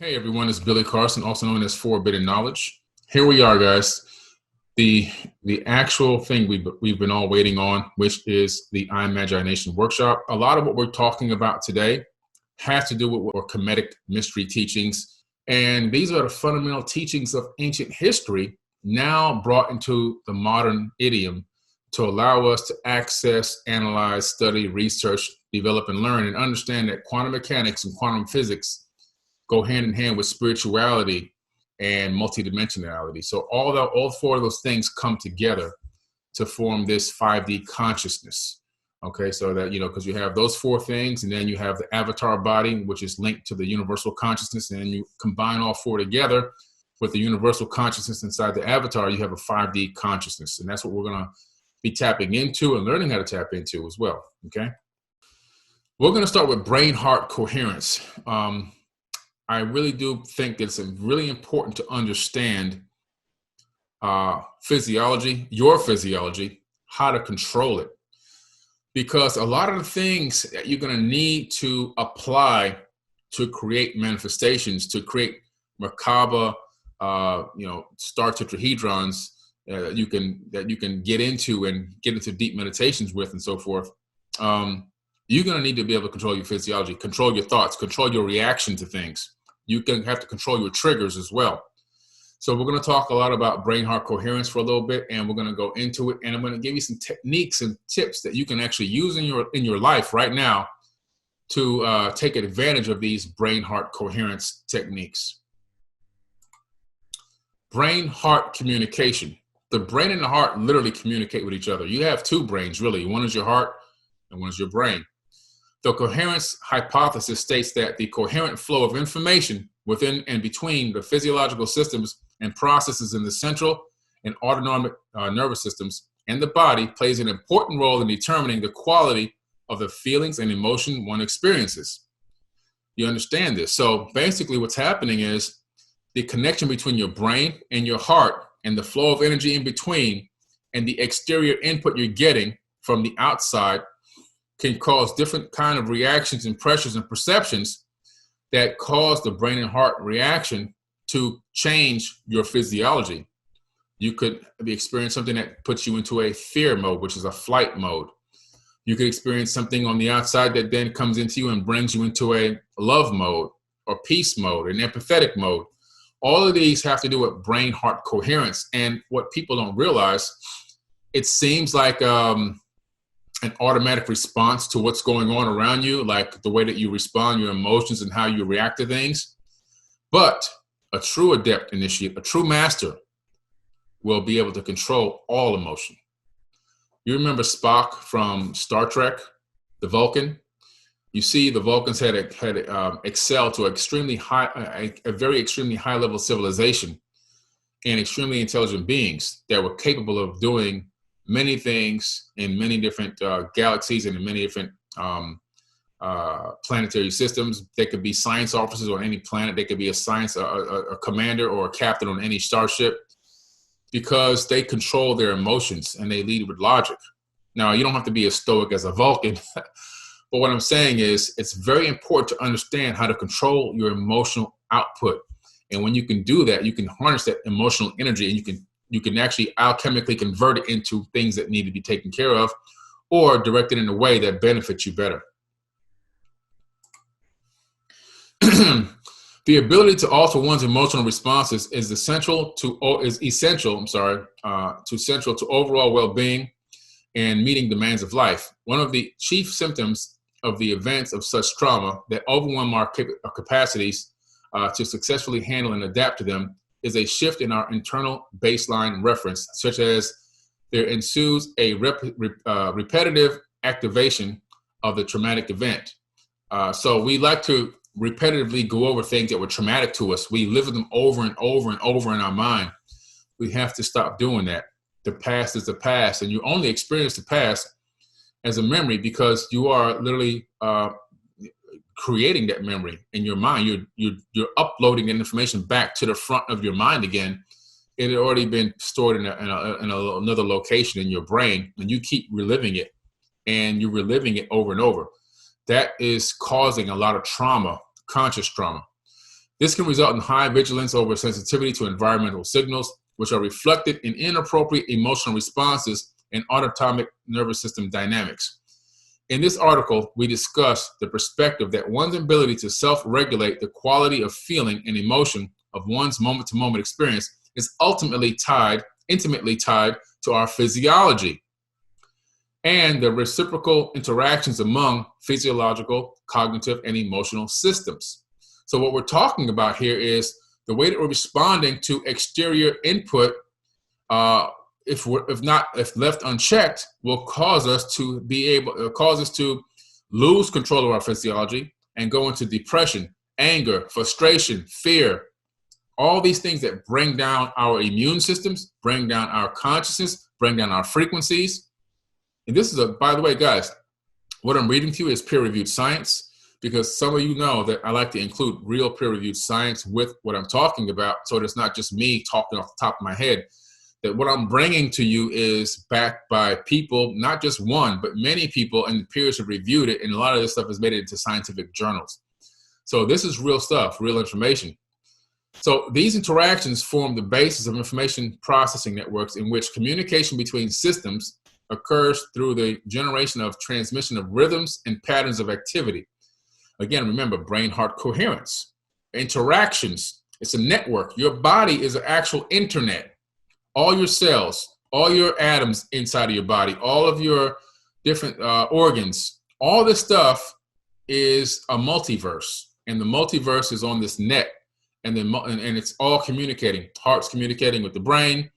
Hey everyone, it's Billy Carson, also known as Forbidden Knowledge. Here we are, guys. The actual thing we've been all waiting on, which is the Imagination workshop. A lot of what we're talking about today has to do with Hermetic mystery teachings, and these are the fundamental teachings of ancient history now brought into the modern idiom to allow us to access, analyze, study, research, develop, and learn, and understand that quantum mechanics and quantum physics go hand in hand with spirituality and multidimensionality. So all four of those things come together to form this 5D consciousness. Okay, so that, because you have those four things, and then you have the avatar body, which is linked to the universal consciousness, and then you combine all four together with the universal consciousness inside the avatar, you have a 5D consciousness. And that's what we're going to be tapping into and learning how to tap into as well. Okay, we're going to start with brain-heart coherence. I really do think it's really important to understand physiology, your physiology, how to control it. Because a lot of the things that you're going to need to apply to create manifestations, to create Merkaba, star tetrahedrons that you can get into deep meditations with and so forth. You're going to need to be able to control your physiology, control your thoughts, control your reaction to things. You can have to control your triggers as well. So we're going to talk a lot about brain-heart coherence for a little bit, and we're going to go into it, and I'm going to give you some techniques and tips that you can actually use in your life right now to take advantage of these brain-heart coherence techniques. Brain-heart communication. The brain and the heart literally communicate with each other. You have two brains, really. One is your heart, and one is your brain. The coherence hypothesis states that the coherent flow of information within and between the physiological systems and processes in the central and autonomic nervous systems and the body plays an important role in determining the quality of the feelings and emotion one experiences. You understand this? So basically what's happening is the connection between your brain and your heart and the flow of energy in between and the exterior input you're getting from the outside can cause different kind of reactions and pressures and perceptions that cause the brain and heart reaction to change your physiology. You could be experiencing something that puts you into a fear mode, which is a flight mode. You could experience something on the outside that then comes into you and brings you into a love mode or peace mode, an empathetic mode. All of these have to do with brain-heart coherence. And what people don't realize, it seems like an automatic response to what's going on around you, like the way that you respond, your emotions, and how you react to things. But a true adept initiate, a true master, will be able to control all emotion. You remember Spock from Star Trek, the Vulcan? You see, the Vulcans had excelled to a very extremely high level civilization and extremely intelligent beings that were capable of doing many things in many different galaxies and in many different planetary systems. They could be science officers on any planet. They could be a commander or a captain on any starship because they control their emotions and they lead with logic. Now, you don't have to be as stoic as a Vulcan, but what I'm saying is it's very important to understand how to control your emotional output. And when you can do that, you can harness that emotional energy and you can actually alchemically convert it into things that need to be taken care of or direct it in a way that benefits you better. The ability to alter one's emotional responses is essential to overall well-being and meeting demands of life. One of the chief symptoms of the events of such trauma that overwhelm our capacities to successfully handle and adapt to them is a shift in our internal baseline reference, such as there ensues a repetitive activation of the traumatic event. So we like to repetitively go over things that were traumatic to us. We live them over and over and over in our mind. We have to stop doing that. The past is the past, and you only experience the past as a memory because you are literally creating that memory in your mind. You're uploading that information back to the front of your mind again. It had already been stored in another location in your brain, and you keep reliving it, and you're reliving it over and over. That is causing a lot of trauma, conscious trauma. This can result in high vigilance over sensitivity to environmental signals, which are reflected in inappropriate emotional responses and autonomic nervous system dynamics. In this article, we discuss the perspective that one's ability to self-regulate the quality of feeling and emotion of one's moment-to-moment experience is ultimately intimately tied to our physiology and the reciprocal interactions among physiological, cognitive, and emotional systems. So what we're talking about here is the way that we're responding to exterior input, if left unchecked, will cause us to lose control of our physiology and go into depression, anger, frustration, fear, all these things that bring down our immune systems, bring down our consciousness, bring down our frequencies. And this is by the way, guys, what I'm reading to you is peer-reviewed science, because some of you know that I like to include real peer-reviewed science with what I'm talking about, so it's not just me talking off the top of my head. That what I'm bringing to you is backed by people, not just one, but many people, and peers have reviewed it, and a lot of this stuff has made it into scientific journals. So this is real stuff, real information. So these interactions form the basis of information processing networks in which communication between systems occurs through the generation of transmission of rhythms and patterns of activity. Again, remember, brain-heart coherence. Interactions, it's a network. Your body is an actual internet. All your cells, all your atoms inside of your body, all of your different organs, all this stuff is a multiverse. And the multiverse is on this net. And it's all communicating. Heart's communicating with the brain.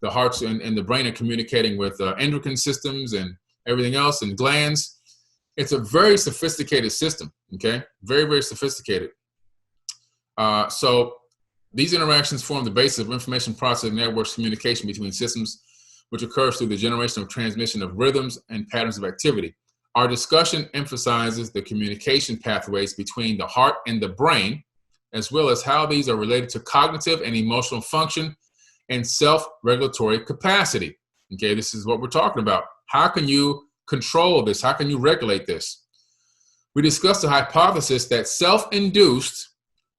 The hearts and the brain are communicating with endocrine systems and everything else, and glands. It's a very sophisticated system, okay? Very, very sophisticated. So these interactions form the basis of information processing networks communication between systems, which occurs through the generation of transmission of rhythms and patterns of activity. Our discussion emphasizes the communication pathways between the heart and the brain, as well as how these are related to cognitive and emotional function and self-regulatory capacity. Okay, this is what we're talking about. How can you control this? How can you regulate this? We discussed the hypothesis that self-induced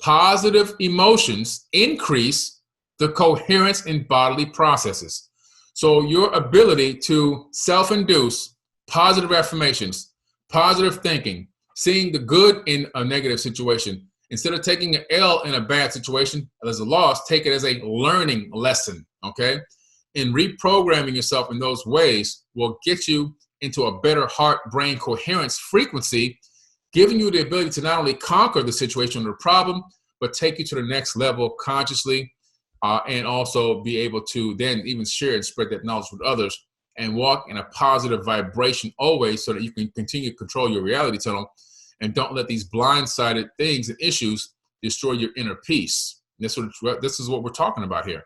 positive emotions increase the coherence in bodily processes. So your ability to self-induce positive affirmations, positive thinking, seeing the good in a negative situation, instead of taking an L in a bad situation as a loss, take it as a learning lesson, okay? And reprogramming yourself in those ways will get you into a better heart-brain coherence frequency, giving you the ability to not only conquer the situation or the problem, but take you to the next level consciously, and also be able to then even share and spread that knowledge with others and walk in a positive vibration always, so that you can continue to control your reality tunnel and don't let these blindsided things and issues destroy your inner peace. This is what we're talking about here.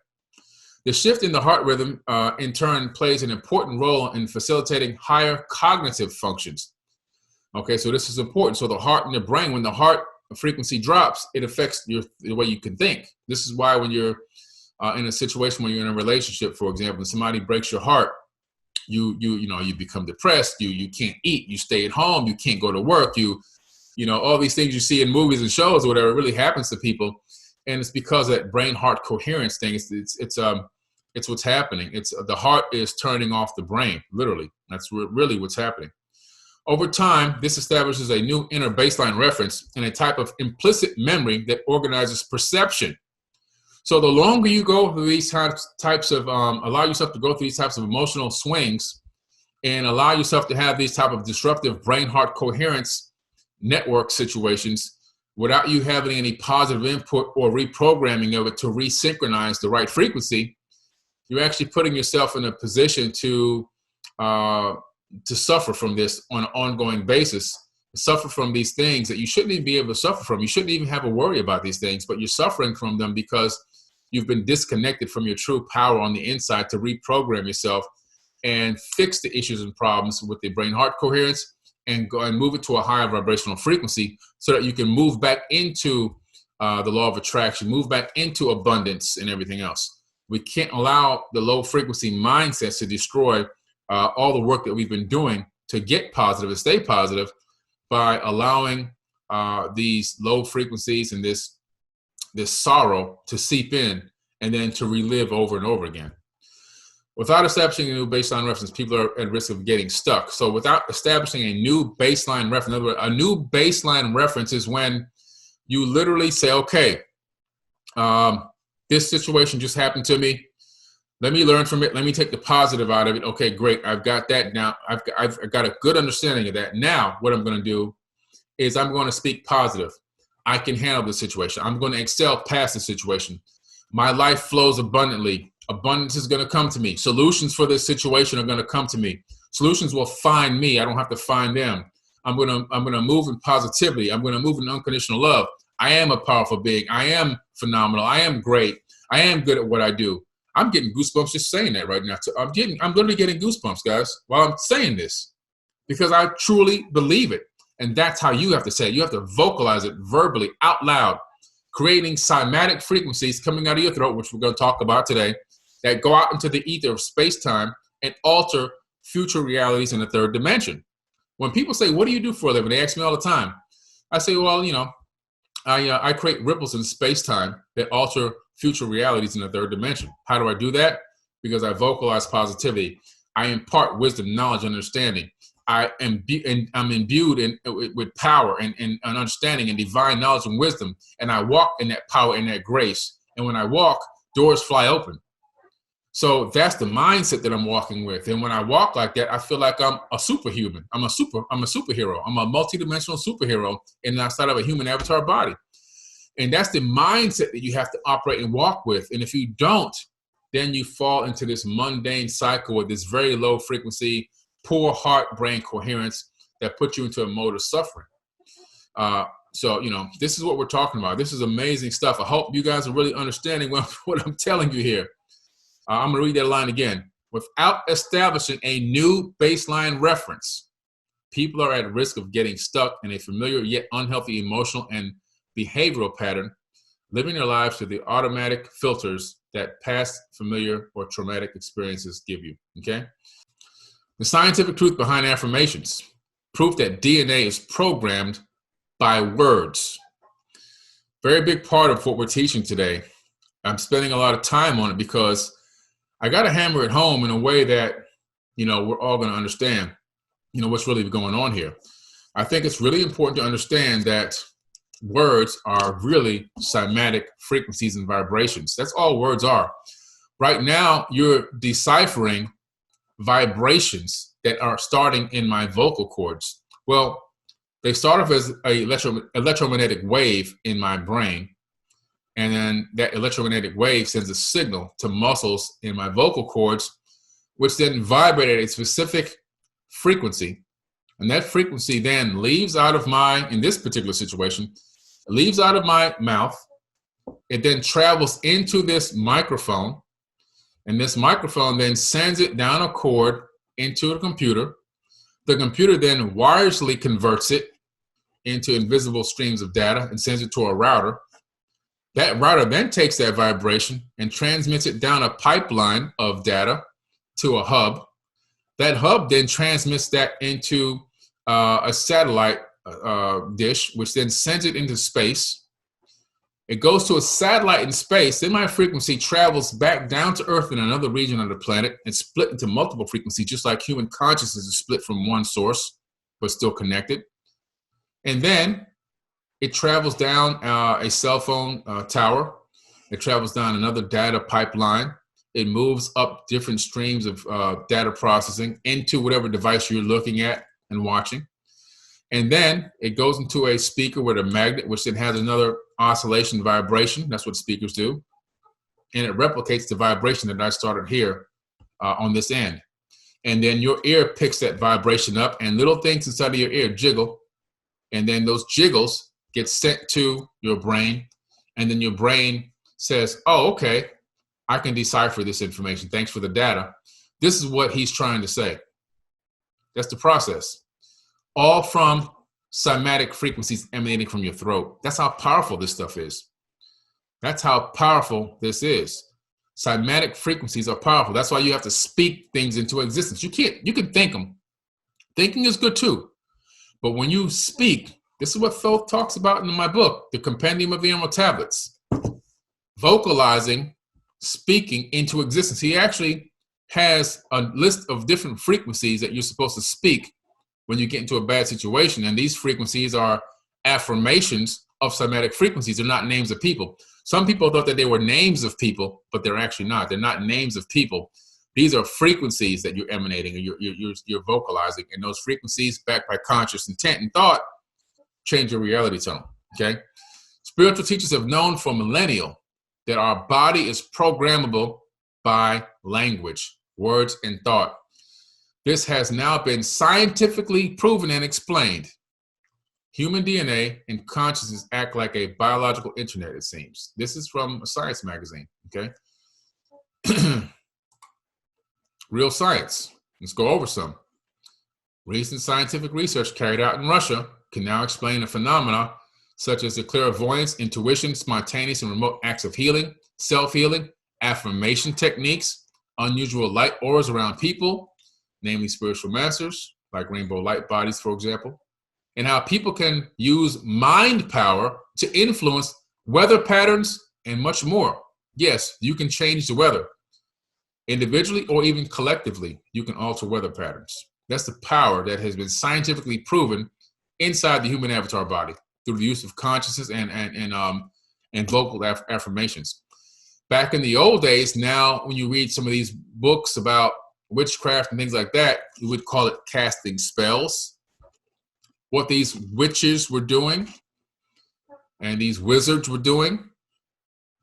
The shift in the heart rhythm, in turn, plays an important role in facilitating higher cognitive functions. Okay, so this is important. So the heart and the brain, when the heart frequency drops, it affects the way you can think. This is why when you're in a situation where you're in a relationship, for example, and somebody breaks your heart, you become depressed. You can't eat. You stay at home. You can't go to work. All these things you see in movies and shows or whatever really happens to people, and it's because of that brain-heart coherence thing. It's what's happening. It's the heart is turning off the brain, literally. That's really what's happening. Over time, this establishes a new inner baseline reference and a type of implicit memory that organizes perception. So the longer you go through these types of, allow yourself to go through these types of emotional swings and allow yourself to have these type of disruptive brain-heart coherence network situations without you having any positive input or reprogramming of it to resynchronize the right frequency, you're actually putting yourself in a position to suffer from this on an ongoing basis, suffer from these things that you shouldn't even be able to suffer from. You shouldn't even have a worry about these things, but you're suffering from them because you've been disconnected from your true power on the inside to reprogram yourself and fix the issues and problems with the brain-heart coherence and go and move it to a higher vibrational frequency so that you can move back into the law of attraction, move back into abundance and everything else. We can't allow the low frequency mindsets to destroy all the work that we've been doing to get positive and stay positive by allowing these low frequencies and this this sorrow to seep in and then to relive over and over again. Without establishing a new baseline reference, people are at risk of getting stuck. So without establishing a new baseline reference, in other words, a new baseline reference is when you literally say, okay, this situation just happened to me. Let me learn from it. Let me take the positive out of it. Okay, great. I've got that now. I've got a good understanding of that. Now what I'm going to do is I'm going to speak positive. I can handle the situation. I'm going to excel past the situation. My life flows abundantly. Abundance is going to come to me. Solutions for this situation are going to come to me. Solutions will find me. I don't have to find them. I'm going to move in positivity. I'm going to move in unconditional love. I am a powerful being. I am phenomenal. I am great. I am good at what I do. I'm getting goosebumps just saying that right now. I'm literally getting goosebumps, guys, while I'm saying this, because I truly believe it. And that's how you have to say it. You have to vocalize it verbally, out loud, creating cymatic frequencies coming out of your throat, which we're going to talk about today, that go out into the ether of space-time and alter future realities in the third dimension. When people say, what do you do for a living? They ask me all the time. I say, well, I create ripples in space-time that alter future realities in the third dimension. How do I do that? Because I vocalize positivity. I impart wisdom, knowledge, and understanding. I'm imbued with power and understanding and divine knowledge and wisdom. And I walk in that power and that grace. And when I walk, doors fly open. So that's the mindset that I'm walking with. And when I walk like that, I feel like I'm a superhuman. I'm a superhero. I'm a multidimensional superhero outside of a human avatar body. And that's the mindset that you have to operate and walk with. And if you don't, then you fall into this mundane cycle with this very low frequency, poor heart-brain coherence that puts you into a mode of suffering. So, this is what we're talking about. This is amazing stuff. I hope you guys are really understanding what I'm telling you here. I'm going to read that line again. Without establishing a new baseline reference, people are at risk of getting stuck in a familiar yet unhealthy emotional and behavioral pattern, living their lives through the automatic filters that past familiar or traumatic experiences give you, okay? The scientific truth behind affirmations, proof that DNA is programmed by words. Very big part of what we're teaching today. I'm spending a lot of time on it because I got to hammer it home in a way that, we're all going to understand, what's really going on here. I think it's really important to understand that words are really cymatic frequencies and vibrations. That's all words are. Right now, you're deciphering vibrations that are starting in my vocal cords. Well, they start off as an electromagnetic wave in my brain. And then that electromagnetic wave sends a signal to muscles in my vocal cords, which then vibrate at a specific frequency. And that frequency then leaves out of in this particular situation, leaves out of my mouth. It then travels into this microphone. And this microphone then sends it down a cord into a computer. The computer then wirelessly converts it into invisible streams of data and sends it to a router. That router then takes that vibration and transmits it down a pipeline of data to a hub. That hub then transmits that into a satellite dish, which then sends it into space. It goes to a satellite in space. Then my frequency travels back down to Earth in another region of the planet and split into multiple frequencies, just like human consciousness is split from one source, but still connected. And then it travels down a cell phone tower. It travels down another data pipeline. It moves up different streams of data processing into whatever device you're looking at and watching. And then it goes into a speaker with a magnet, which then has another oscillation vibration. That's what speakers do. And it replicates the vibration that I started here on this end. And then your ear picks that vibration up, and little things inside of your ear jiggle. And then those jiggles get sent to your brain. And then your brain says, oh, okay, I can decipher this information. Thanks for the data. This is what he's trying to say. That's the process. All from cymatic frequencies emanating from your throat. That's how powerful this stuff is. That's how powerful this is. Cymatic frequencies are powerful. That's why you have to speak things into existence. You can think them. Thinking is good too. But when you speak, this is what Thoth talks about in my book, The Compendium of the Emerald Tablets. vocalizing, speaking into existence. He actually has a list of different frequencies that you're supposed to speak when you get into a bad situation. And these frequencies are affirmations of cymatic frequencies. They're not names of people. Some people thought that they were names of people, but they're actually not. They're not names of people. These are frequencies that you're emanating and you're vocalizing. And those frequencies, backed by conscious intent and thought, change your reality tone, okay? Spiritual teachers have known for millennia that our body is programmable by language, words, and thought. This has now been scientifically proven and explained. Human DNA and consciousness act like a biological internet, it seems. This is from a science magazine, okay? Real science. Let's go over some. Recent scientific research carried out in Russia can now explain a phenomena such as the clairvoyance, intuition, spontaneous and remote acts of healing, self-healing, affirmation techniques, unusual light auras around people, namely spiritual masters, like rainbow light bodies, for example, and how people can use mind power to influence weather patterns and much more. Yes, you can change the weather. Individually or even collectively, you can alter weather patterns. That's the power that has been scientifically proven inside the human avatar body through the use of consciousness and vocal affirmations. Back in the old days, now when you read some of these books about witchcraft and things like that, you would call it casting spells. What these witches were doing and these wizards were doing,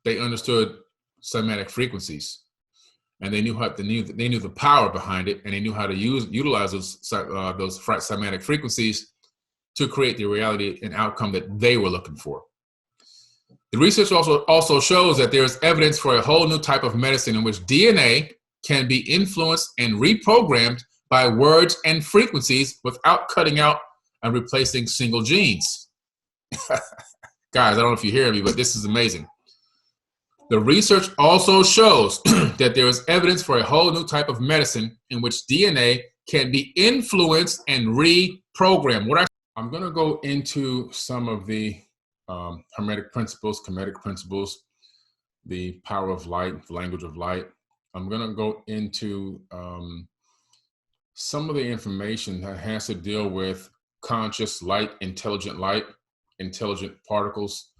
they understood cymatic frequencies. And they knew the power behind it, and they knew how to utilize those cymatic frequencies to create the reality and outcome that they were looking for. The research also shows that there is evidence for a whole new type of medicine in which DNA can be influenced and reprogrammed by words and frequencies without cutting out and replacing single genes. Guys, I don't know if you hear me, but this is amazing. The research also shows that there is evidence for a whole new type of medicine in which DNA can be influenced and reprogrammed. I'm going to go into some of the Hermetic principles, Kemetic principles, the power of light, the language of light. I'm going to go into some of the information that has to deal with conscious light, intelligent particles.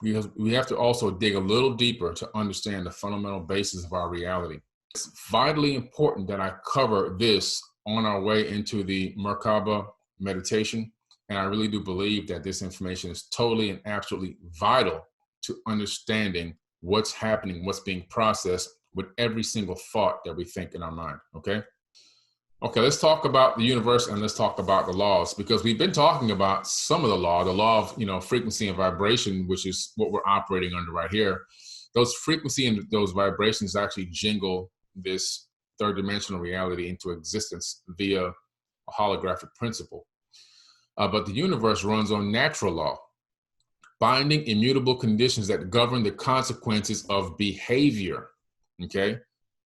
Because we have to also dig a little deeper to understand the fundamental basis of our reality. It's vitally important that I cover this on our way into the Merkaba meditation. And I really do believe that this information is totally and absolutely vital to understanding what's happening, what's being processed with every single thought that we think in our mind, okay? Okay, let's talk about the universe and let's talk about the laws, because we've been talking about some of the law of, frequency and vibration, which is what we're operating under right here. Those frequency and those vibrations actually jingle this third dimensional reality into existence via a holographic principle. But the universe runs on natural law, binding immutable conditions that govern the consequences of behavior, okay?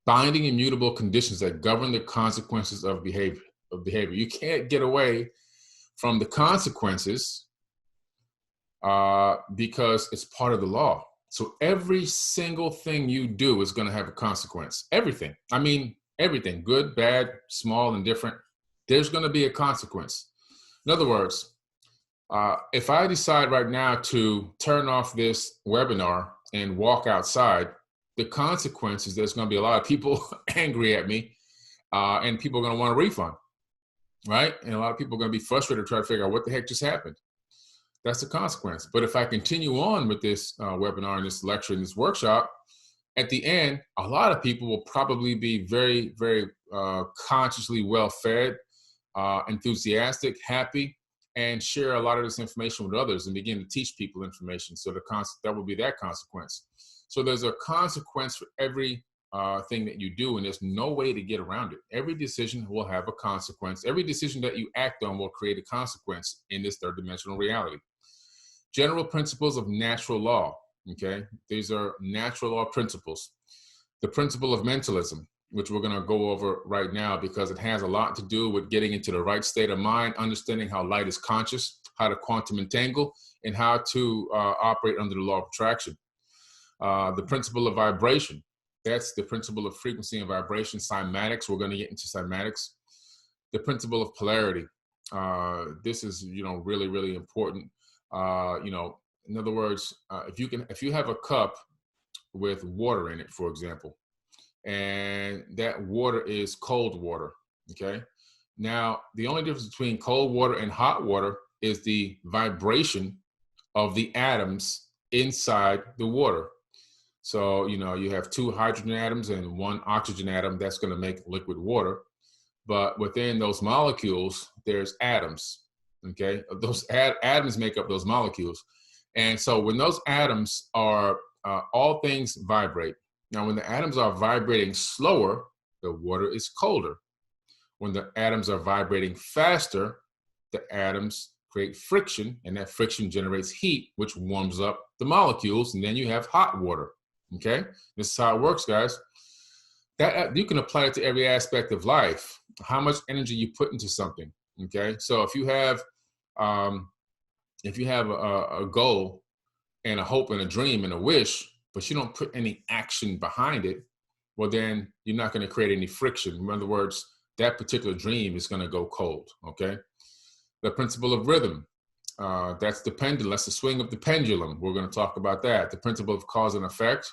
Binding immutable conditions that govern the consequences of behavior. You can't get away from the consequences because it's part of the law. So every single thing you do is going to have a consequence. Everything. I mean, everything. Good, bad, small, and different. There's going to be a consequence. In other words, if I decide right now to turn off this webinar and walk outside, the consequences, there's going to be a lot of people angry at me and people are going to want a refund, right? And a lot of people are going to be frustrated to try to figure out what the heck just happened. That's the consequence. But if I continue on with this webinar and this lecture and this workshop, at the end, a lot of people will probably be very, very consciously well-fed, enthusiastic, happy, and share a lot of this information with others and begin to teach people information. So that would be that consequence. So there's a consequence for every thing that you do, and there's no way to get around it. Every decision will have a consequence. Every decision that you act on will create a consequence in this third dimensional reality. General principles of natural law, okay? These are natural law principles. The principle of mentalism, which we're gonna go over right now because it has a lot to do with getting into the right state of mind, understanding how light is conscious, how to quantum entangle, and how to operate under the law of attraction. The principle of vibration. That's the principle of frequency and vibration. Cymatics, we're going to get into cymatics. The principle of polarity. This is, really, really important. In other words, if you have a cup with water in it, for example, and that water is cold water, okay? Now, the only difference between cold water and hot water is the vibration of the atoms inside the water. So, you have 2 hydrogen atoms and 1 oxygen atom. That's going to make liquid water. But within those molecules, there's atoms, okay? Those atoms make up those molecules. And so when those atoms are, all things vibrate. Now, when the atoms are vibrating slower, the water is colder. When the atoms are vibrating faster, the atoms create friction, and that friction generates heat, which warms up the molecules, and then you have hot water, okay? This is how it works, guys. That you can apply it to every aspect of life. How much energy you put into something, okay? So if you have a goal and a hope and a dream and a wish, but you don't put any action behind it, well, then you're not going to create any friction. In other words, that particular dream is going to go cold, okay? The principle of rhythm, that's the pendulum, that's the swing of the pendulum. We're going to talk about that. The principle of cause and effect,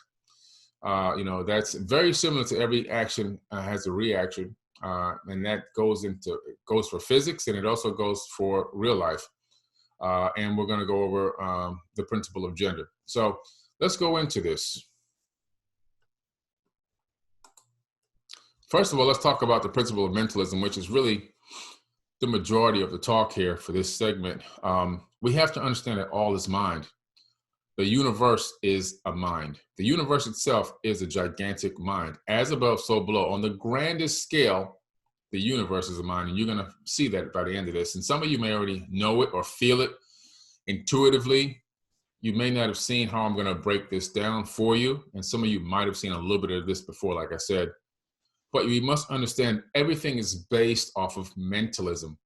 that's very similar to every action has a reaction, and that goes for physics, and it also goes for real life. And we're going to go over the principle of gender. So let's go into this. First of all, let's talk about the principle of mentalism, which is really the majority of the talk here for this segment. We have to understand that all is mind. The universe is a mind. The universe itself is a gigantic mind. As above, so below. On the grandest scale, the universe is a mind, and you're going to see that by the end of this. And some of you may already know it or feel it intuitively. You may not have seen how I'm going to break this down for you, and some of you might have seen a little bit of this before, like I said. But you must understand everything is based off of mentalism.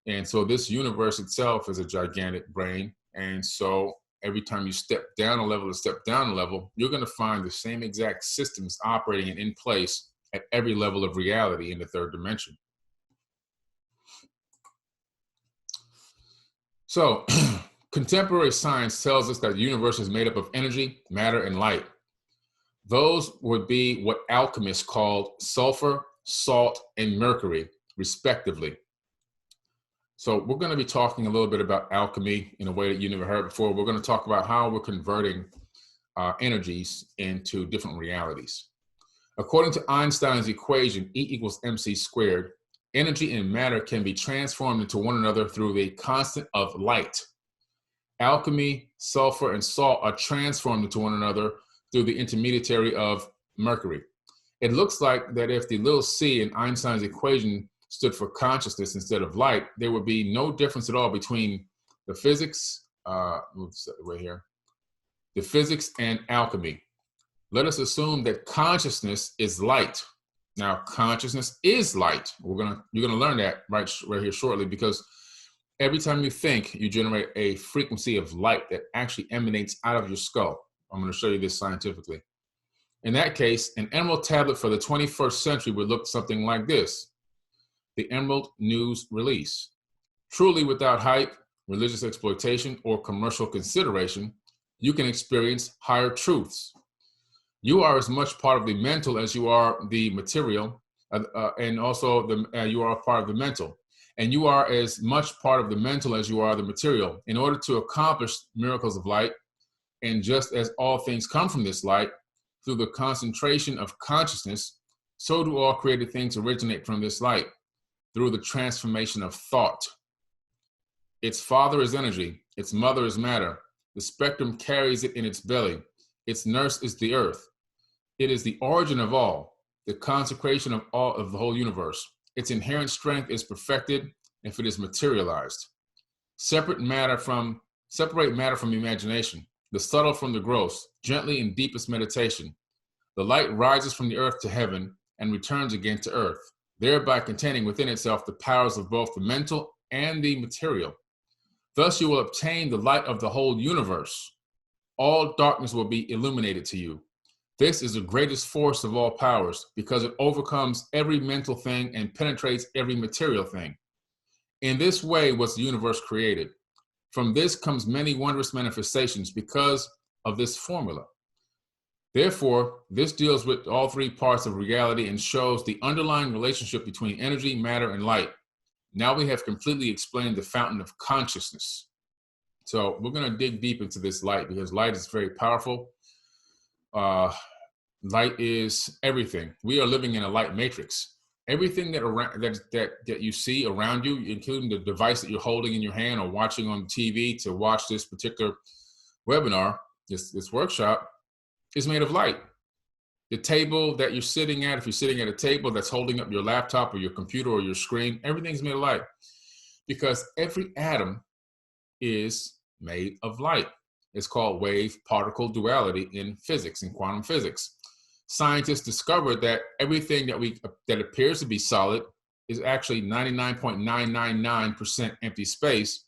And so this universe itself is a gigantic brain. And so every time you step down a level, you're going to find the same exact systems operating and in place at every level of reality in the third dimension. So contemporary science tells us that the universe is made up of energy, matter, and light. Those would be what alchemists called sulfur, salt, and mercury, respectively. So we're going to be talking a little bit about alchemy in a way that you never heard before. We're going to talk about how we're converting energies into different realities. According to Einstein's equation, E equals mc squared, energy and matter can be transformed into one another through the constant of light. Alchemy, sulfur, and salt are transformed into one another through the intermediary of mercury. It looks like that if the little c in Einstein's equation stood for consciousness instead of light, there would be no difference at all between the physics, the physics and alchemy. Let us assume that consciousness is light. Now, consciousness is light. You're gonna learn that right here shortly, because every time you think, you generate a frequency of light that actually emanates out of your skull. I'm going to show you this scientifically. In that case, an emerald tablet for the 21st century would look something like this: the Emerald News Release. Truly without hype, religious exploitation, or commercial consideration, you can experience higher truths. You are as much part of the mental as you are the material, and also you are a part of the mental. And you are as much part of the mental as you are the material. In order to accomplish miracles of light, and just as all things come from this light, through the concentration of consciousness, so do all created things originate from this light, through the transformation of thought. Its father is energy, its mother is matter. The spectrum carries it in its belly. Its nurse is the earth. It is the origin of all, the consecration of all of the whole universe. Its inherent strength is perfected if it is materialized. Separate matter from imagination, the subtle from the gross, gently in deepest meditation. The light rises from the earth to heaven and returns again to earth, thereby containing within itself the powers of both the mental and the material. Thus you will obtain the light of the whole universe. all darkness will be illuminated to you. This is the greatest force of all powers because it overcomes every mental thing and penetrates every material thing. In this way was the universe created. From this comes many wondrous manifestations because of this formula. Therefore, this deals with all three parts of reality and shows the underlying relationship between energy, matter, and light. Now we have completely explained the fountain of consciousness. So we're going to dig deep into this light because light is very powerful. Light is everything. We are living in a light matrix. Everything that you see around you, including the device that you're holding in your hand or watching on TV to watch this particular webinar, this workshop, is made of light. The table that you're sitting at, if you're sitting at a table that's holding up your laptop or your computer or your screen, everything's made of light because every atom is made of light. It's called wave-particle duality in physics, in quantum physics. Scientists discovered that everything that appears to be solid is actually 99.999% empty space,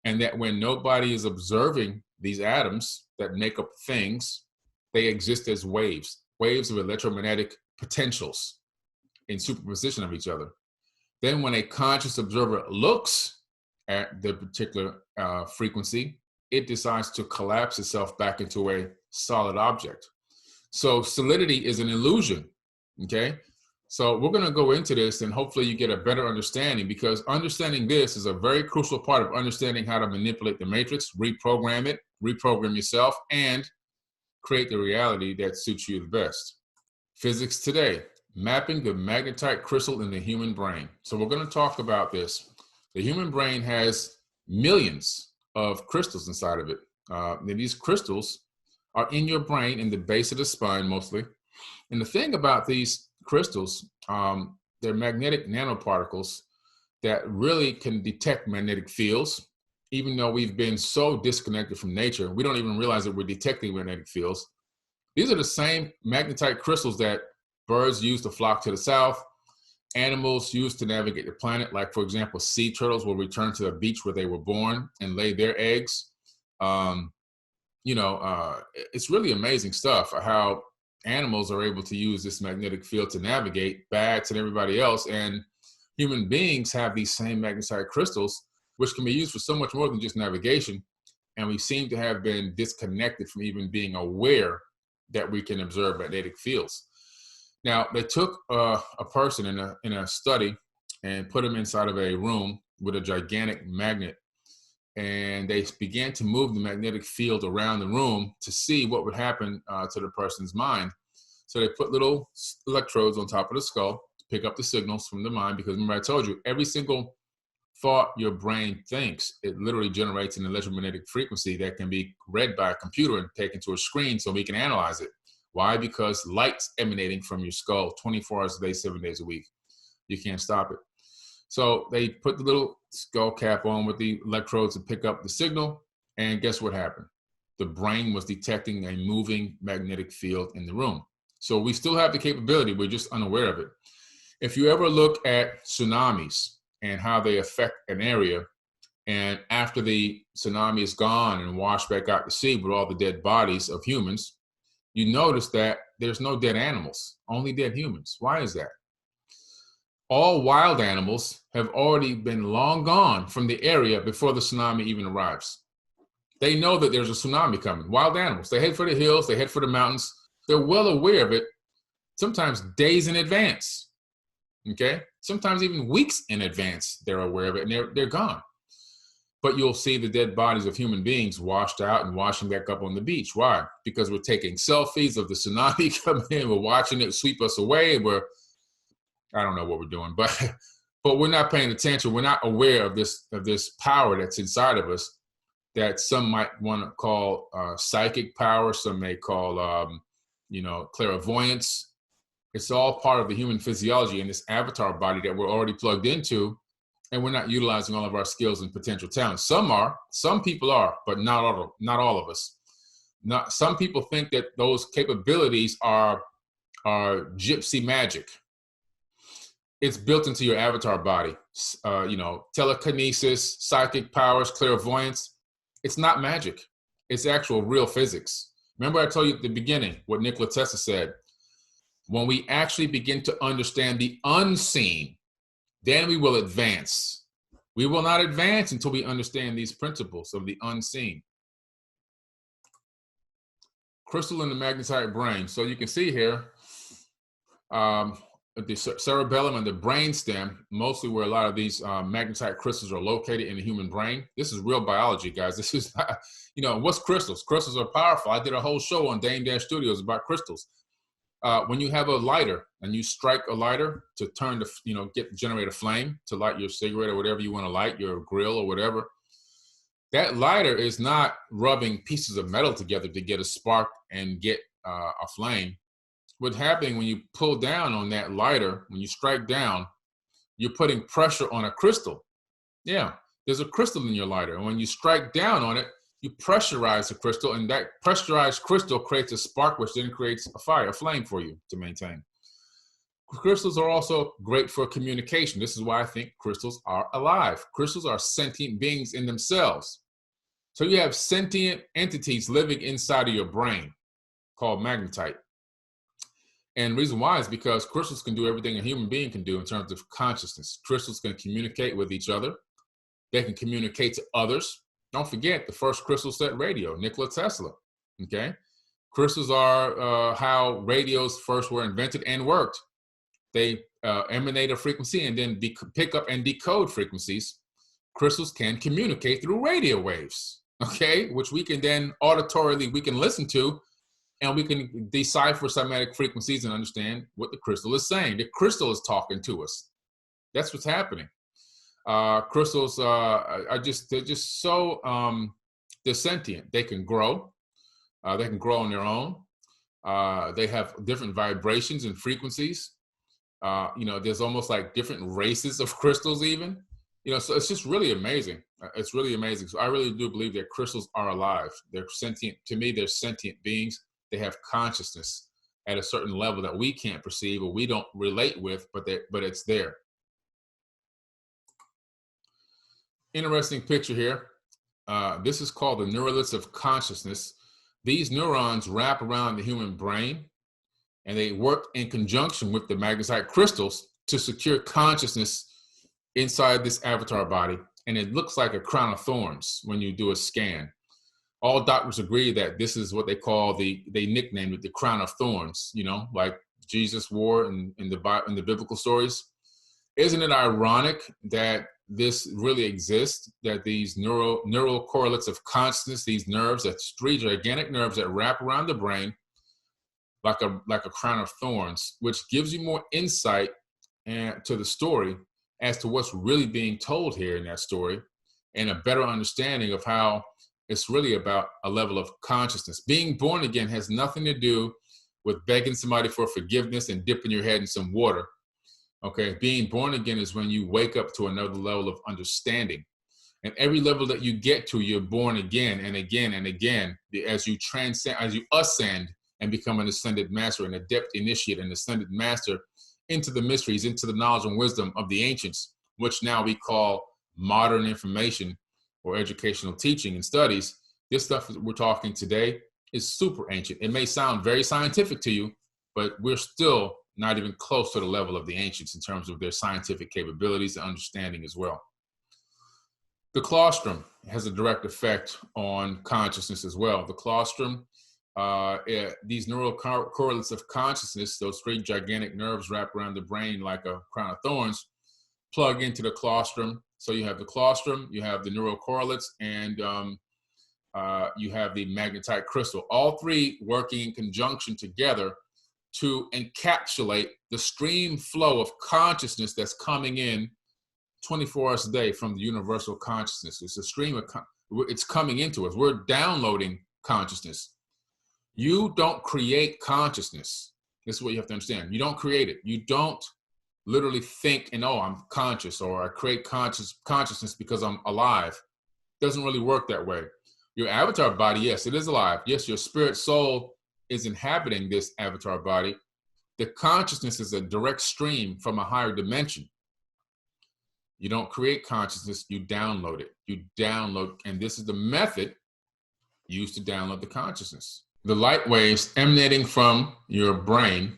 and that when nobody is observing these atoms that make up things, they exist as waves of electromagnetic potentials in superposition of each other. Then when a conscious observer looks at the particular frequency, it decides to collapse itself back into a solid object. So solidity is an illusion, okay? So we're gonna go into this and hopefully you get a better understanding because understanding this is a very crucial part of understanding how to manipulate the matrix, reprogram it, reprogram yourself, and create the reality that suits you the best. Physics today, mapping the magnetite crystal in the human brain. So we're gonna talk about this. The human brain has millions of crystals inside of it. And these crystals are in your brain, in the base of the spine mostly. And the thing about these crystals, they're magnetic nanoparticles that really can detect magnetic fields. Even though we've been so disconnected from nature, we don't even realize that we're detecting magnetic fields. These are the same magnetite crystals that birds use to flock to the south, animals use to navigate the planet. Like, for example, sea turtles will return to the beach where they were born and lay their eggs. It's really amazing stuff how animals are able to use this magnetic field to navigate, bats and everybody else. And human beings have these same magnetite crystals, which can be used for so much more than just navigation. And we seem to have been disconnected from even being aware that we can observe magnetic fields. Now, they took a person in a study and put him inside of a room with a gigantic magnet. And they began to move the magnetic field around the room to see what would happen to the person's mind. So they put little electrodes on top of the skull to pick up the signals from the mind, because remember I told you, every single thought your brain thinks, it literally generates an electromagnetic frequency that can be read by a computer and taken to a screen so we can analyze it. Why? Because light's emanating from your skull 24 hours a day, 7 days a week. You can't stop it. So they put the little skull cap on with the electrodes to pick up the signal, and guess what happened? The brain was detecting a moving magnetic field in the room. So we still have the capability, we're just unaware of it. If you ever look at tsunamis and how they affect an area, and after the tsunami is gone and washed back out to sea with all the dead bodies of humans, you notice that there's no dead animals, only dead humans. Why is that? All wild animals have already been long gone from the area before the tsunami even arrives. They know that there's a tsunami coming. Wild animals, they head for the hills, they head for the mountains. They're well aware of it, sometimes days in advance, okay? Sometimes even weeks in advance, they're aware of it and they're gone. But you'll see the dead bodies of human beings washed out and washing back up on the beach. Why? Because we're taking selfies of the tsunami coming in, we're watching it sweep us away, I don't know what we're doing, but we're not paying attention. We're not aware of this power that's inside of us that some might want to call psychic power. Some may call, clairvoyance. It's all part of the human physiology and this avatar body that we're already plugged into, and we're not utilizing all of our skills and potential talents. Some people are, but not all of us. Some people think that those capabilities are gypsy magic. It's built into your avatar body. Telekinesis, psychic powers, clairvoyance. It's not magic. It's actual real physics. Remember I told you at the beginning what Nikola Tesla said. When we actually begin to understand the unseen, then we will advance. We will not advance until we understand these principles of the unseen. Crystal in the magnetite brain. So you can see here, the cerebellum and the brainstem, mostly where a lot of these magnetite crystals are located in the human brain. This is real biology, guys. This is, you know, what's crystals? Crystals are powerful. I did a whole show on Dame Dash Studios about crystals. When you have a lighter and you strike a lighter to turn the, you know, generate a flame to light your cigarette or whatever you want to light, your grill or whatever, that lighter is not rubbing pieces of metal together to get a spark and get a flame. What's happening when you pull down on that lighter, when you strike down, you're putting pressure on a crystal. Yeah, there's a crystal in your lighter. And when you strike down on it, you pressurize the crystal, and that pressurized crystal creates a spark, which then creates a fire, a flame for you to maintain. Crystals are also great for communication. This is why I think crystals are alive. Crystals are sentient beings in themselves. So you have sentient entities living inside of your brain called magnetite. And the reason why is because crystals can do everything a human being can do in terms of consciousness. Crystals can communicate with each other. They can communicate to others. Don't forget the first crystal set radio, Nikola Tesla, okay? Crystals are how radios first were invented and worked. They emanate a frequency and then pick up and decode frequencies. Crystals can communicate through radio waves, okay? Which we can then auditorily, we can listen to, and we can decipher cymatic frequencies and understand what the crystal is saying. The crystal is talking to us. That's what's happening. Crystals they're just so, they're sentient. They can grow. They can grow on their own. They have different vibrations and frequencies. You know, there's almost like different races of crystals even. You know, so it's just really amazing. It's really amazing. So I really do believe that crystals are alive. They're sentient. To me, they're sentient beings. They have consciousness at a certain level that we can't perceive or we don't relate with, but it's there. Interesting picture here. This is called the neuralets of consciousness. These neurons wrap around the human brain, and they work in conjunction with the magnetite crystals to secure consciousness inside this avatar body. And it looks like a crown of thorns when you do a scan. All doctors agree that this is what they call they nicknamed it the crown of thorns, you know, like Jesus wore in the biblical stories. Isn't it ironic that this really exists, that these neural correlates of consciousness, these nerves, that's 3 gigantic nerves that wrap around the brain like a crown of thorns, which gives you more insight to the story as to what's really being told here in that story, and a better understanding of how it's really about a level of consciousness. Being born again has nothing to do with begging somebody for forgiveness and dipping your head in some water. Okay, being born again is when you wake up to another level of understanding. And every level that you get to, you're born again and again and again as you transcend, as you ascend and become an ascended master, an adept initiate, an ascended master into the mysteries, into the knowledge and wisdom of the ancients, which now we call modern information or educational teaching and studies. This stuff that we're talking today is super ancient. It may sound very scientific to you, but we're still not even close to the level of the ancients in terms of their scientific capabilities and understanding as well. The colostrum has a direct effect on consciousness as well. The colostrum, these neural correlates of consciousness, those 3 gigantic nerves wrapped around the brain like a crown of thorns, plug into the colostrum. So you have the colostrum, you have the neural correlates, and you have the magnetite crystal. All 3 working in conjunction together to encapsulate the stream flow of consciousness that's coming in 24 hours a day from the universal consciousness. It's a stream of, it's coming into us. We're downloading consciousness. You don't create consciousness. This is what you have to understand. You don't create it. You don't literally think and, oh, I'm conscious, or I create consciousness because I'm alive. It doesn't really work that way. Your avatar body, yes, it is alive. Yes, your spirit soul is inhabiting this avatar body. The consciousness is a direct stream from a higher dimension. You don't create consciousness, you download it. You download, and this is the method used to download the consciousness. The light waves emanating from your brain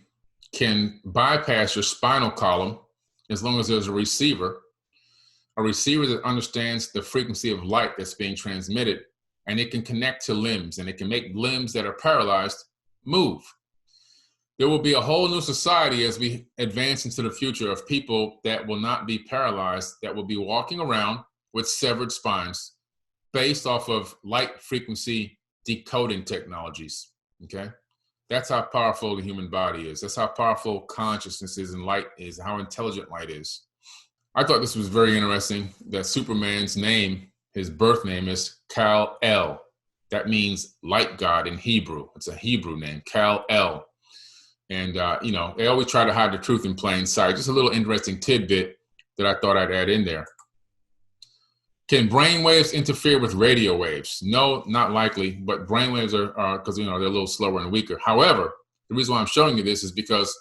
can bypass your spinal column as long as there's a receiver that understands the frequency of light that's being transmitted, and it can connect to limbs, and it can make limbs that are paralyzed move. There will be a whole new society as we advance into the future of people that will not be paralyzed, that will be walking around with severed spines based off of light frequency decoding technologies, okay? That's how powerful the human body is. That's how powerful consciousness is and light is, how intelligent light is. I thought this was very interesting that Superman's name, his birth name is Kal-El. That means light god in Hebrew. It's a Hebrew name, Kal-El. And, you know, they always try to hide the truth in plain sight. Just a little interesting tidbit that I thought I'd add in there. Can brain waves interfere with radio waves? No, not likely, but brain waves are because, you know, they're a little slower and weaker. However, the reason why I'm showing you this is because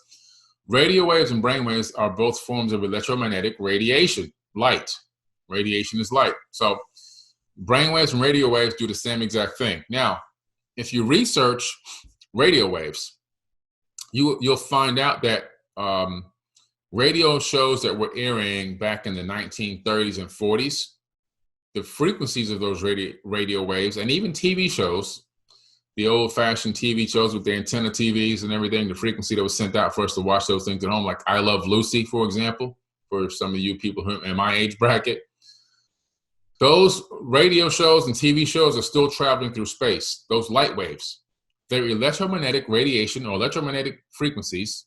radio waves and brain waves are both forms of electromagnetic radiation, light. Radiation is light. So brain waves and radio waves do the same exact thing. Now, if you research radio waves, you'll find out that radio shows that were airing back in the 1930s and 40s, the frequencies of those radio waves, and even TV shows, the old-fashioned TV shows with the antenna TVs and everything, the frequency that was sent out for us to watch those things at home, like I Love Lucy, for example, for some of you people who are in my age bracket. Those radio shows and TV shows are still traveling through space, those light waves. They're electromagnetic radiation or electromagnetic frequencies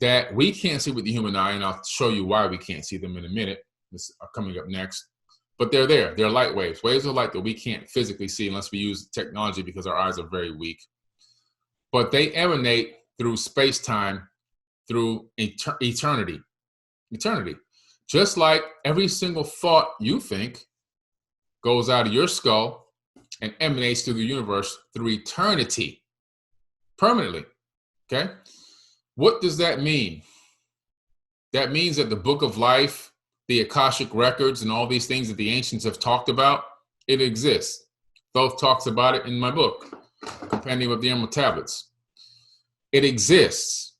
that we can't see with the human eye, and I'll show you why we can't see them in a minute. This is coming up next. But they're there. They're light waves. Waves of light that we can't physically see unless we use technology because our eyes are very weak. But they emanate through space-time, through eternity. Eternity. Just like every single thought you think goes out of your skull and emanates through the universe through eternity. Permanently. Okay? What does that mean? That means that the book of life, the Akashic records, and all these things that the ancients have talked about, it exists. Thoth talks about it in my book, Compendium of the Emerald Tablets. It exists.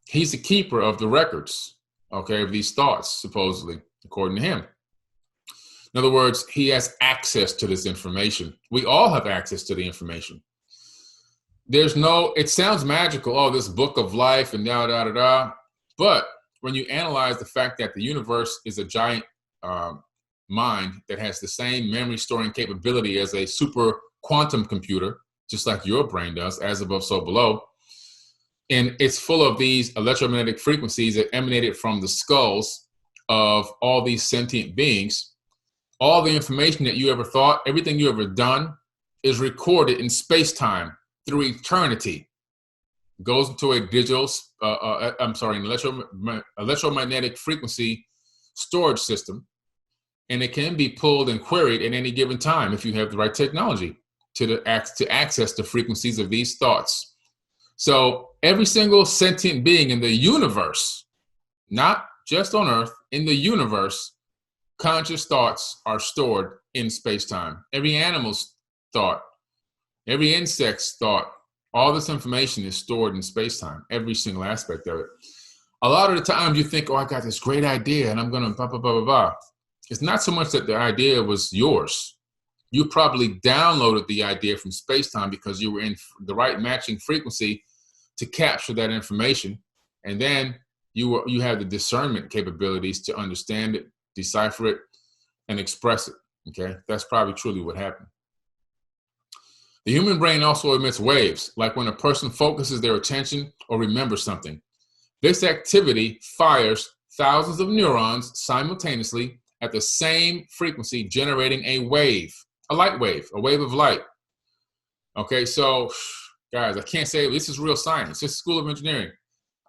He's the keeper of the records, okay, of these thoughts, supposedly, according to him. In other words, he has access to this information. We all have access to the information. There's no, it sounds magical, oh, this book of life and da-da-da-da, but when you analyze the fact that the universe is a giant mind that has the same memory storing capability as a super quantum computer, just like your brain does, as above, so below, and it's full of these electromagnetic frequencies that emanated from the skulls of all these sentient beings, all the information that you ever thought, everything you ever done is recorded in space-time through eternity. Goes into a digital, an electromagnetic frequency storage system, and it can be pulled and queried at any given time if you have the right technology to access the frequencies of these thoughts. So every single sentient being in the universe, not just on Earth, in the universe, conscious thoughts are stored in space-time. Every animal's thought, every insect's thought, all this information is stored in space-time, every single aspect of it. A lot of the times you think, oh, I got this great idea and I'm going to blah, blah, blah, blah, blah. It's not so much that the idea was yours. You probably downloaded the idea from space-time because you were in the right matching frequency to capture that information. And then you have the discernment capabilities to understand it, decipher it, and express it, okay? That's probably truly what happened. The human brain also emits waves, like when a person focuses their attention or remembers something. This activity fires thousands of neurons simultaneously at the same frequency, generating a wave, a light wave, a wave of light. Okay, so guys, I can't say this is real science. This is School of Engineering.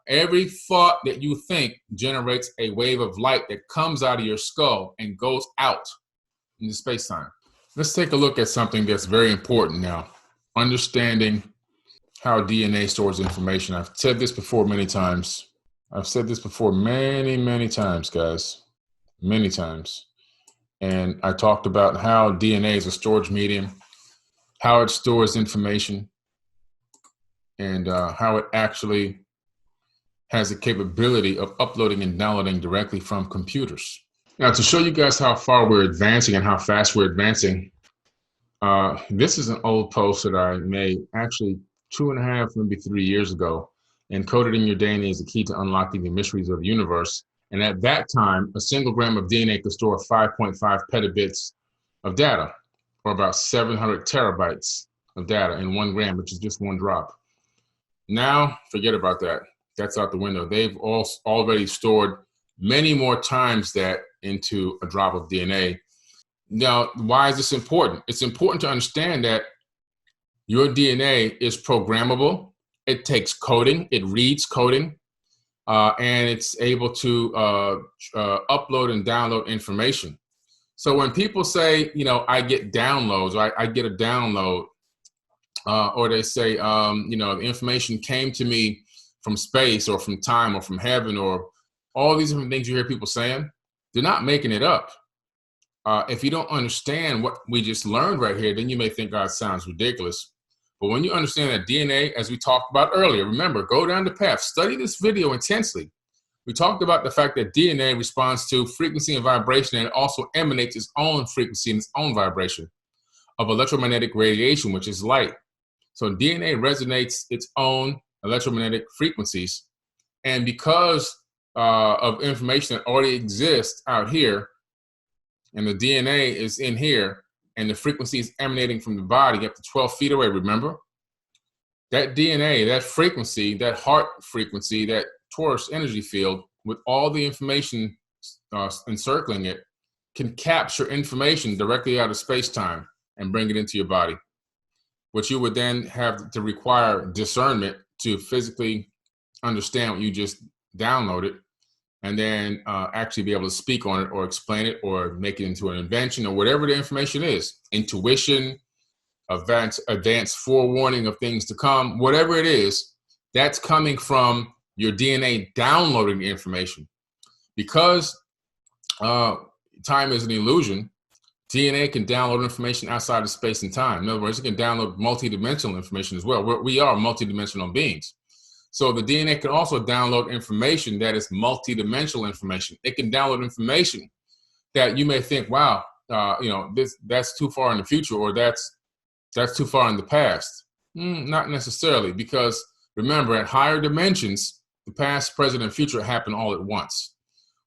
Every thought that you think generates a wave of light that comes out of your skull and goes out into space-time. Let's take a look at something that's very important now. Understanding how DNA stores information. I've said this before many times. I've said this before many, many times, guys. Many times. And I talked about how DNA is a storage medium, how it stores information, and how it actually has the capability of uploading and downloading directly from computers. Now, to show you guys how far we're advancing and how fast we're advancing, this is an old post that I made actually 2.5, maybe 3 years ago. Encoded in your DNA is the key to unlocking the mysteries of the universe. And at that time, a single gram of DNA could store 5.5 petabits of data, or about 700 terabytes of data in 1 gram, which is just 1 drop. Now, forget about that. That's out the window. They've already stored many more times that into a drop of DNA. Now, why is this important? It's important to understand that your DNA is programmable. It takes coding. It reads coding. And it's able to upload and download information. So when people say, you know, I get downloads, or I get a download, or they say, you know, the information came to me from space or from time or from heaven, or all these different things you hear people saying, they're not making it up. If you don't understand what we just learned right here, then you may think, God, sounds ridiculous. But when you understand that DNA, as we talked about earlier, remember, go down the path, study this video intensely. We talked about the fact that DNA responds to frequency and vibration, and it also emanates its own frequency and its own vibration of electromagnetic radiation, which is light. So DNA resonates its own electromagnetic frequencies. And because of information that already exists out here, and the DNA is in here, and the frequency is emanating from the body up to 12 feet away, remember? That DNA, that frequency, that heart frequency, that torus energy field, with all the information encircling it, can capture information directly out of space-time and bring it into your body, which you would then have to require discernment to physically understand what you just downloaded, and then actually be able to speak on it or explain it or make it into an invention or whatever the information is. Intuition, advanced forewarning of things to come, whatever it is, that's coming from your DNA downloading the information. Because time is an illusion, DNA can download information outside of space and time. In other words, it can download multidimensional information as well. We are multidimensional beings. So the DNA can also download information that is multidimensional information. It can download information that you may think, wow, you know, that's too far in the future, or that's too far in the past. Not necessarily, because remember, at higher dimensions, the past, present, and future happen all at once.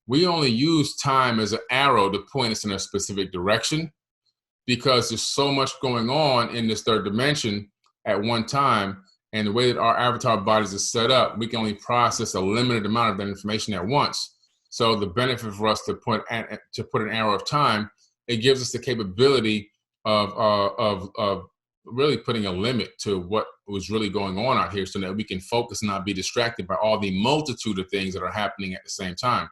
We only use time as an arrow to point us in a specific direction, because there's so much going on in this third dimension at one time. And the way that our avatar bodies are set up, we can only process a limited amount of that information at once. So the benefit for us to put an arrow of time, it gives us the capability of really putting a limit to what was really going on out here, so that we can focus and not be distracted by all the multitude of things that are happening at the same time.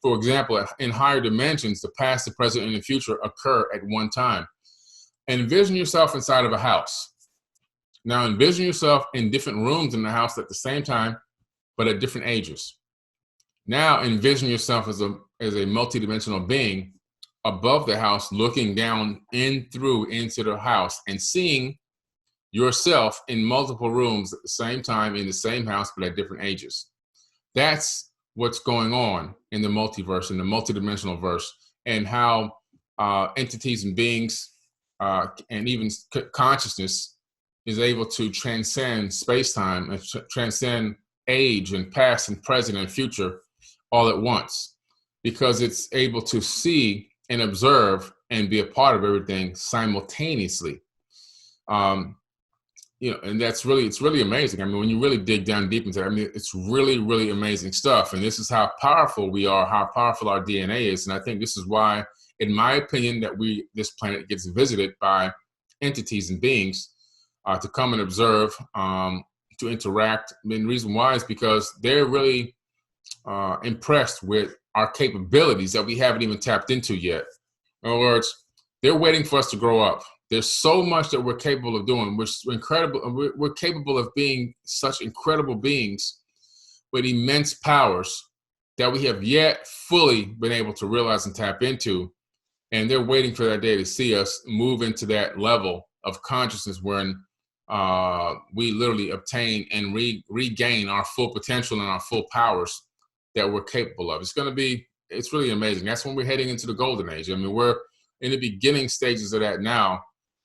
For example, in higher dimensions, the past, the present, and the future occur at one time. Envision yourself inside of a house. Now envision yourself in different rooms in the house at the same time, but at different ages. Now envision yourself as a multidimensional being above the house, looking down into the house and seeing yourself in multiple rooms at the same time in the same house, but at different ages. That's what's going on in the multiverse, in the multidimensional verse, and how entities and beings and even consciousness is able to transcend space-time and transcend age and past and present and future all at once, because it's able to see and observe and be a part of everything simultaneously. You know, and it's really amazing. I mean, when you really dig down deep into it, I mean, it's really, really amazing stuff. And this is how powerful we are, how powerful our DNA is. And I think this is why, in my opinion, that this planet gets visited by entities and beings to come and observe, to interact. And the reason why is because they're really impressed with our capabilities that we haven't even tapped into yet. In other words, they're waiting for us to grow up. There's so much that we're capable of doing. We're incredible. We're capable of being such incredible beings with immense powers that we have yet fully been able to realize and tap into. And they're waiting for that day to see us move into that level of consciousness when we literally obtain and regain our full potential and our full powers that we're capable of. It's really amazing. That's when we're heading into the golden age. I mean, we're in the beginning stages of that now,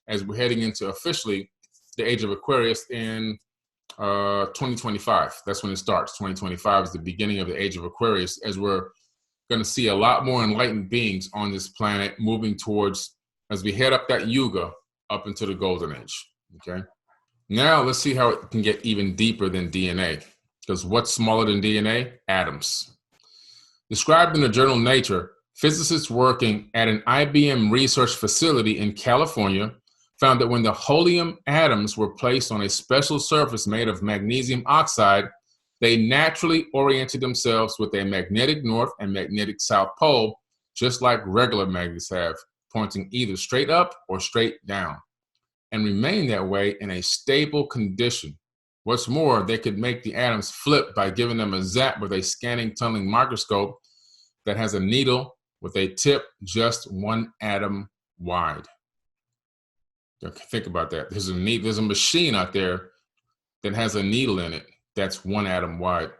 as we're heading into officially the Age of Aquarius in 2025. That's when it starts. 2025 is the beginning of the Age of Aquarius, as we're going to see a lot more enlightened beings on this planet moving towards, as we head up that yuga, up into the golden age. Okay. Now let's see how it can get even deeper than DNA. Because what's smaller than DNA? Atoms. Described in the journal Nature, physicists working at an IBM research facility in California found that when the helium atoms were placed on a special surface made of magnesium oxide, they naturally oriented themselves with a magnetic north and magnetic south pole, just like regular magnets have, pointing either straight up or straight down, and remain that way in a stable condition. What's more, they could make the atoms flip by giving them a zap with a scanning tunneling microscope that has a needle with a tip just 1 atom wide. Think about that. There's a machine out there that has a needle in it that's 1 atom wide.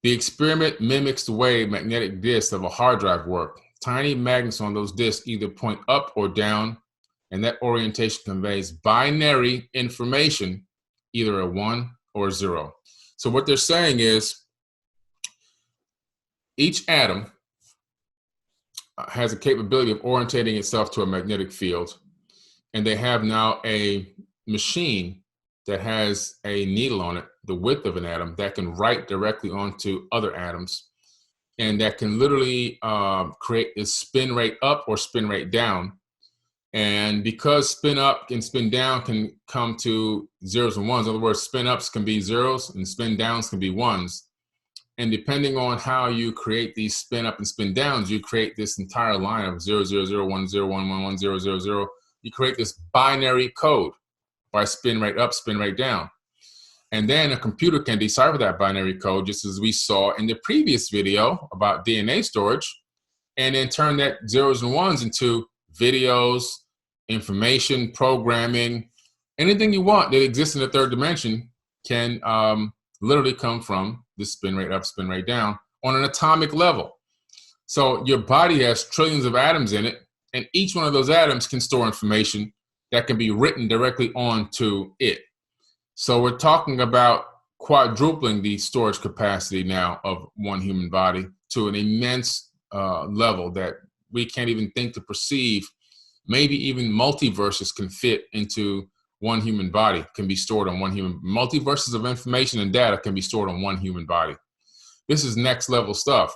The experiment mimics the way magnetic disks of a hard drive work. Tiny magnets on those disks either point up or down, and that orientation conveys binary information, either a 1 or a 0. So what they're saying is each atom has a capability of orientating itself to a magnetic field, and they have now a machine that has a needle on it, the width of an atom, that can write directly onto other atoms, and that can literally create a spin rate up or spin rate down. And because spin up and spin down can come to zeros and ones, in other words, spin ups can be zeros and spin downs can be ones. And depending on how you create these spin up and spin downs, you create this entire line of 0, 0, 0, 1, 0, 1, 1, 1, 0, 0, 0. You create this binary code by spin rate up, spin rate down. And then a computer can decipher that binary code, just as we saw in the previous video about DNA storage, and then turn that zeros and ones into videos, information, programming, anything you want that exists in the third dimension can literally come from this spin rate up, spin rate down on an atomic level. So your body has trillions of atoms in it, and each one of those atoms can store information that can be written directly onto it. So we're talking about quadrupling the storage capacity now of one human body to an immense level that we can't even think to perceive. Maybe even multiverses can fit into one human body, can be stored on one human. Multiverses of information and data can be stored on one human body. This is next level stuff.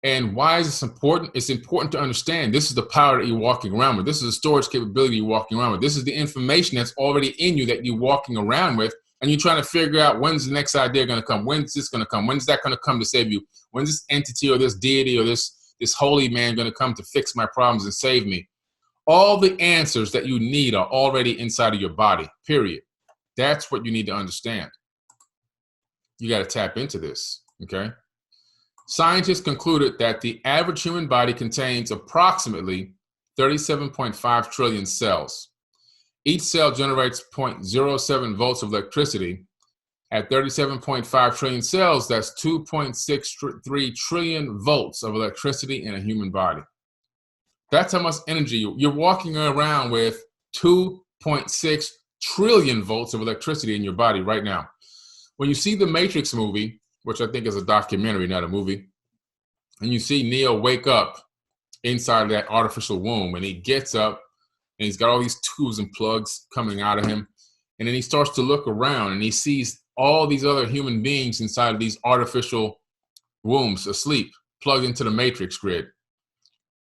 And why is this important? It's important to understand this is the power that you're walking around with. This is the storage capability you're walking around with. This is the information that's already in you that you're walking around with. And you're trying to figure out, when's the next idea going to come? When's this going to come? When's that going to come to save you? When's this entity or this deity or this holy man going to come to fix my problems and save me? All the answers that you need are already inside of your body, period. That's what you need to understand. You got to tap into this, okay? Scientists concluded that the average human body contains approximately 37.5 trillion cells. Each cell generates 0.07 volts of electricity. At 37.5 trillion cells, that's 2.63 trillion volts of electricity in a human body. That's how much energy you're walking around with. 2.6 trillion volts of electricity in your body right now. When you see the Matrix movie, which I think is a documentary, not a movie, and you see Neo wake up inside of that artificial womb, and he gets up, and he's got all these tubes and plugs coming out of him, and then he starts to look around, and he sees all these other human beings inside of these artificial wombs asleep, plugged into the Matrix grid.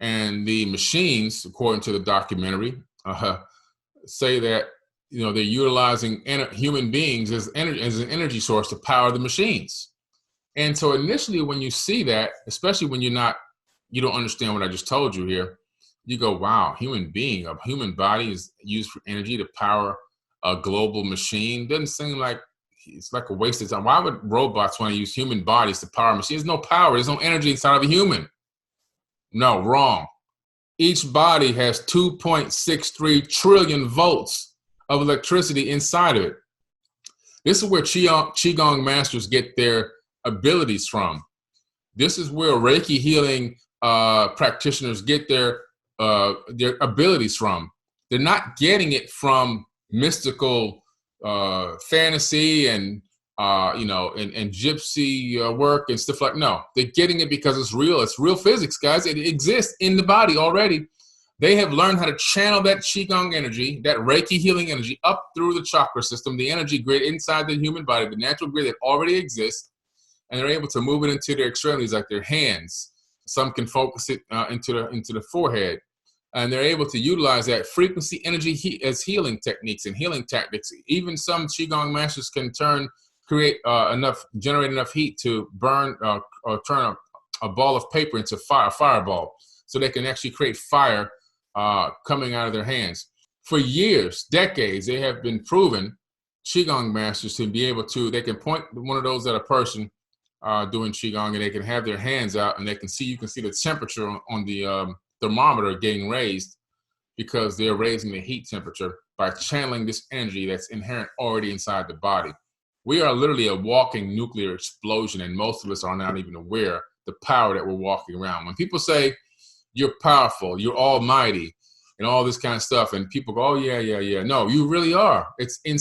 And the machines, according to the documentary, say that they're utilizing human beings as an energy source to power the machines. And so initially, when you see that, especially when you don't understand what I just told you here, you go, wow, a human body is used for energy to power a global machine. Doesn't seem like, it's like a waste of time. Why would robots want to use human bodies to power machines? There's no power, there's no energy inside of a human. No, wrong. Each body has 2.63 trillion volts of electricity inside of it. This is where Qigong masters get their abilities from. This is where Reiki healing practitioners get their abilities from. They're not getting it from mystical fantasy and and gypsy work and stuff like. No, they're getting it because it's real. It's real physics, guys. It exists in the body already. They have learned how to channel that Qigong energy, that Reiki healing energy, up through the chakra system, the energy grid inside the human body, the natural grid that already exists, and they're able to move it into their extremities, like their hands. Some can focus it into the forehead, and they're able to utilize that frequency energy as healing techniques and healing tactics. Even some Qigong masters can generate enough heat to burn or turn a ball of paper into a fireball, so they can actually create fire coming out of their hands. For years, decades, they have been proven, Qigong masters, to be able to, they can point one of those at a person doing Qigong, and they can have their hands out, and you can see the temperature on the thermometer getting raised, because they're raising the heat temperature by channeling this energy that's inherent already inside the body. We are literally a walking nuclear explosion, and most of us are not even aware the power that we're walking around. When people say you're powerful, you're almighty, and all this kind of stuff, and people go, oh, yeah. No, you really are. It's inside.